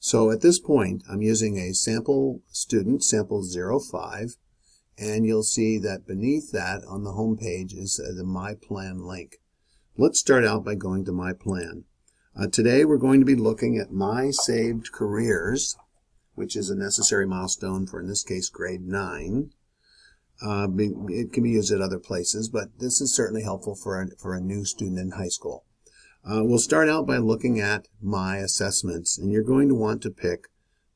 So at this point, I'm using a sample student, sample 05, and you'll see that beneath that on the home page is the My Plan link. Let's start out by going to My Plan. Today we're going to be looking at My Saved Careers, which is a necessary milestone for, in this case, grade 9. It can be used at other places, but this is certainly helpful for a new student in high school. We'll start out by looking at My Assessments, and you're going to want to pick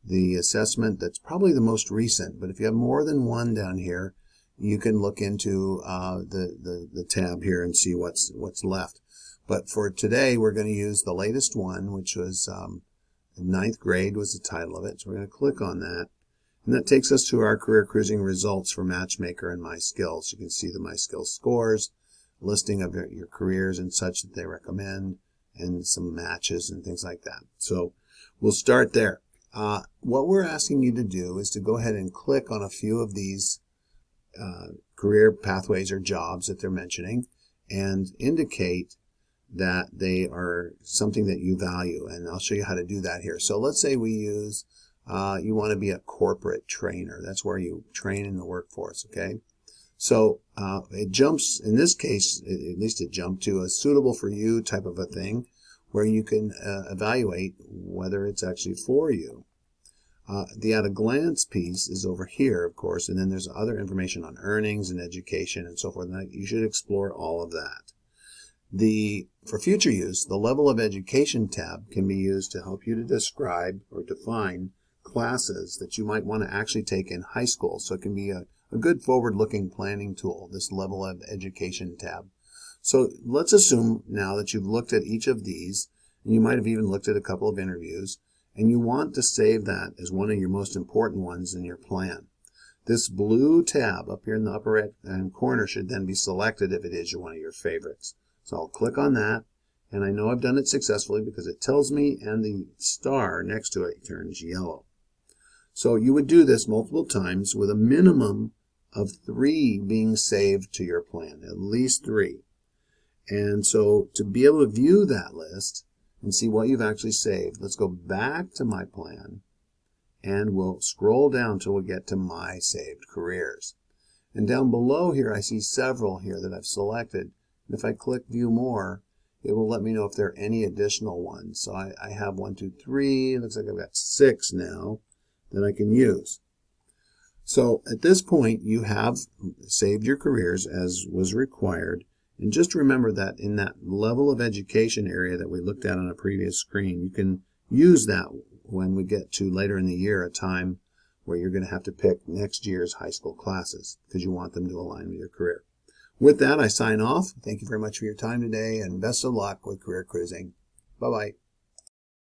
the assessment that's probably the most recent, but if you have more than one down here, you can look into the tab here and see what's left. But for today, we're going to use the latest one, which was 9th grade was the title of it. So we're going to click on that. And that takes us to our career cruising results for Matchmaker and My Skills. You can see the My Skills scores, listing of your careers and such that they recommend, and some matches and things like that. So we'll start there. What we're asking you to do is to go ahead and click on a few of these career pathways or jobs that they're mentioning and indicate that they are something that you value, and I'll show you how to do that here. So let's say we use, you want to be a corporate trainer. That's where you train in the workforce, okay? So it jumps, in this case, at least it jumped to a suitable for you type of a thing where you can evaluate whether it's actually for you. The at a glance piece is over here, of course, and then there's other information on earnings and education and so forth. And you should explore all of that. For future use, the level of education tab can be used to help you to describe or define classes that you might want to actually take in high school. So it can be a good forward-looking planning tool, this level of education tab. So let's assume now that you've looked at each of these, and you might have even looked at a couple of interviews, and you want to save that as one of your most important ones in your plan. This blue tab up here in the upper right-hand corner should then be selected if it is one of your favorites. So I'll click on that, and I know I've done it successfully because it tells me, and the star next to it turns yellow. So you would do this multiple times with a minimum of 3 being saved to your plan, at least 3. And so to be able to view that list and see what you've actually saved, let's go back to My Plan, and we'll scroll down till we get to My Saved Careers. And down below here, I see several here that I've selected. And if I click View More, it will let me know if there are any additional ones. So I have 1, 2, 3. It looks like I've got 6 now that I can use. So at this point, you have saved your careers as was required. And just remember that in that level of education area that we looked at on a previous screen, you can use that when we get to later in the year, a time where you're going to have to pick next year's high school classes because you want them to align with your career. With that, I sign off. Thank you very much for your time today, and best of luck with career cruising. Bye-bye.